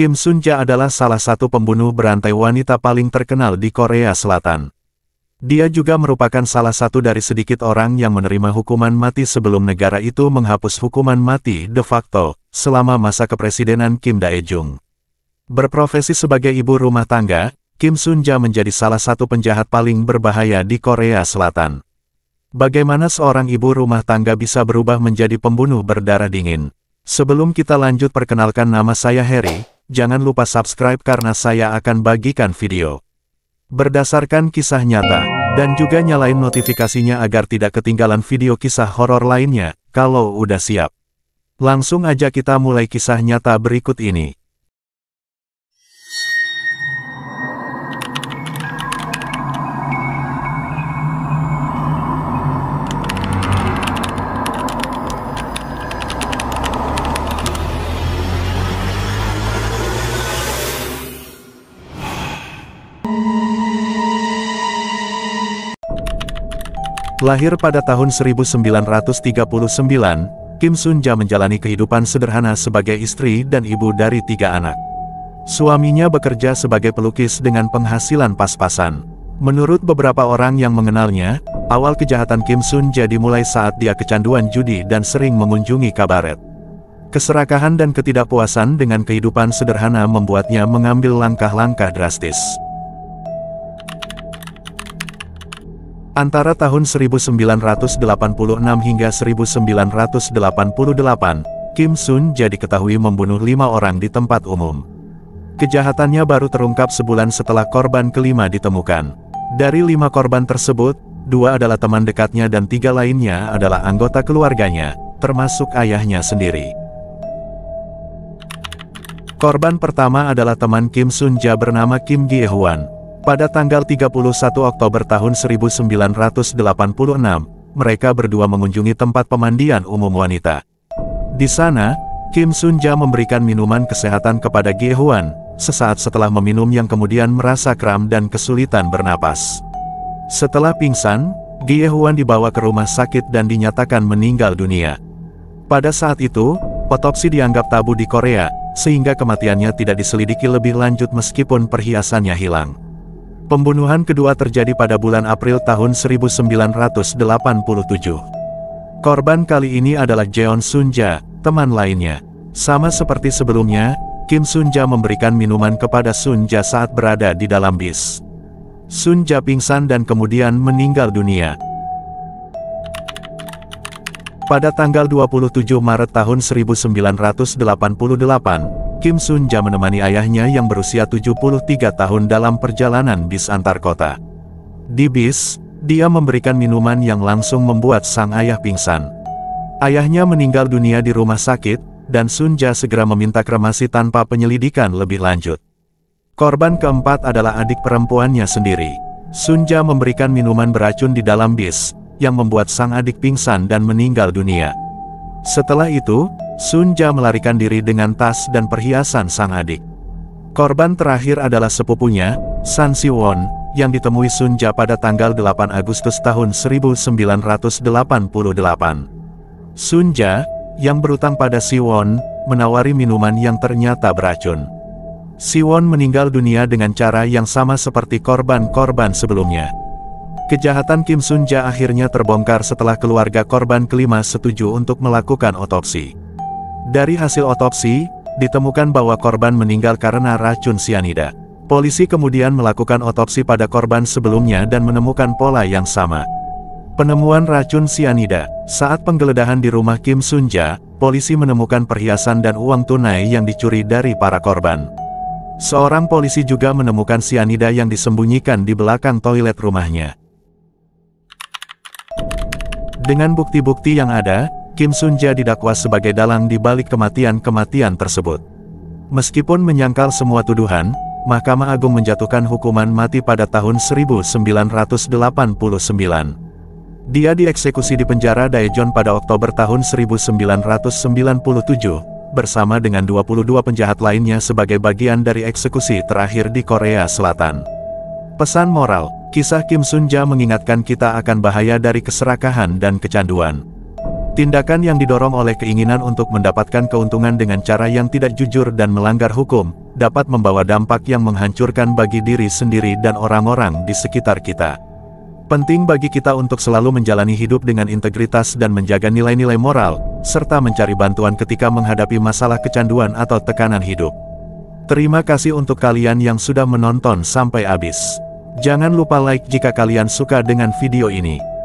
Kim Sun-ja adalah salah satu pembunuh berantai wanita paling terkenal di Korea Selatan. Dia juga merupakan salah satu dari sedikit orang yang menerima hukuman mati sebelum negara itu menghapus hukuman mati de facto selama masa kepresidenan Kim Dae-jung. Berprofesi sebagai ibu rumah tangga, Kim Sun-ja menjadi salah satu penjahat paling berbahaya di Korea Selatan. Bagaimana seorang ibu rumah tangga bisa berubah menjadi pembunuh berdarah dingin? Sebelum kita lanjut, perkenalkan, nama saya Harry. Jangan lupa subscribe karena saya akan bagikan video berdasarkan kisah nyata, dan juga nyalain notifikasinya agar tidak ketinggalan video kisah horor lainnya. Kalau udah siap, langsung aja kita mulai kisah nyata berikut ini. Lahir pada tahun 1939, Kim Sun-ja menjalani kehidupan sederhana sebagai istri dan ibu dari 3 anak. Suaminya bekerja sebagai pelukis dengan penghasilan pas-pasan. Menurut beberapa orang yang mengenalnya, awal kejahatan Kim Sun-ja dimulai saat dia kecanduan judi dan sering mengunjungi kabaret. Keserakahan dan ketidakpuasan dengan kehidupan sederhana membuatnya mengambil langkah-langkah drastis. Antara tahun 1986 hingga 1988, Kim Sun-ja diketahui membunuh 5 orang di tempat umum. Kejahatannya baru terungkap sebulan setelah korban kelima ditemukan. Dari 5 korban tersebut, 2 adalah teman dekatnya dan 3 lainnya adalah anggota keluarganya, termasuk ayahnya sendiri. Korban pertama adalah teman Kim Sun-ja bernama Kim Gi-hwan. Pada tanggal 31 Oktober tahun 1986, mereka berdua mengunjungi tempat pemandian umum wanita. Di sana, Kim Sun-ja memberikan minuman kesehatan kepada Gi-hwan, sesaat setelah meminum yang kemudian merasa kram dan kesulitan bernapas. Setelah pingsan, Gi-hwan dibawa ke rumah sakit dan dinyatakan meninggal dunia. Pada saat itu, otopsi dianggap tabu di Korea, sehingga kematiannya tidak diselidiki lebih lanjut meskipun perhiasannya hilang. Pembunuhan kedua terjadi pada bulan April tahun 1987. Korban kali ini adalah Jeon Sun-ja, teman lainnya. Sama seperti sebelumnya, Kim Sun-ja memberikan minuman kepada Sun-ja saat berada di dalam bis. Sun-ja pingsan dan kemudian meninggal dunia. Pada tanggal 27 Maret tahun 1988, Kim Sun-ja menemani ayahnya yang berusia 73 tahun dalam perjalanan bis antar kota. Di bis, dia memberikan minuman yang langsung membuat sang ayah pingsan. Ayahnya meninggal dunia di rumah sakit, dan Sun-ja segera meminta kremasi tanpa penyelidikan lebih lanjut. Korban keempat adalah adik perempuannya sendiri. Sun-ja memberikan minuman beracun di dalam bis, yang membuat sang adik pingsan dan meninggal dunia. Setelah itu, Sun-ja melarikan diri dengan tas dan perhiasan sang adik. Korban terakhir adalah sepupunya, San Si-won, yang ditemui Sun-ja pada tanggal 8 Agustus tahun 1988. Sun-ja, yang berutang pada Si-won, menawari minuman yang ternyata beracun. Si-won meninggal dunia dengan cara yang sama seperti korban-korban sebelumnya. Kejahatan Kim Sun-ja akhirnya terbongkar setelah keluarga korban kelima setuju untuk melakukan otopsi. Dari hasil otopsi, ditemukan bahwa korban meninggal karena racun sianida. Polisi kemudian melakukan otopsi pada korban sebelumnya dan menemukan pola yang sama. Penemuan racun sianida. Saat penggeledahan di rumah Kim Sun-ja, polisi menemukan perhiasan dan uang tunai yang dicuri dari para korban. Seorang polisi juga menemukan sianida yang disembunyikan di belakang toilet rumahnya. Dengan bukti-bukti yang ada, Kim Sun-ja didakwa sebagai dalang di balik kematian-kematian tersebut. Meskipun menyangkal semua tuduhan, Mahkamah Agung menjatuhkan hukuman mati pada tahun 1989. Dia dieksekusi di penjara Daejeon pada Oktober tahun 1997, bersama dengan 22 penjahat lainnya sebagai bagian dari eksekusi terakhir di Korea Selatan. Pesan moral, kisah Kim Sun-ja mengingatkan kita akan bahaya dari keserakahan dan kecanduan. Tindakan yang didorong oleh keinginan untuk mendapatkan keuntungan dengan cara yang tidak jujur dan melanggar hukum, dapat membawa dampak yang menghancurkan bagi diri sendiri dan orang-orang di sekitar kita. Penting bagi kita untuk selalu menjalani hidup dengan integritas dan menjaga nilai-nilai moral, serta mencari bantuan ketika menghadapi masalah kecanduan atau tekanan hidup. Terima kasih untuk kalian yang sudah menonton sampai habis. Jangan lupa like jika kalian suka dengan video ini.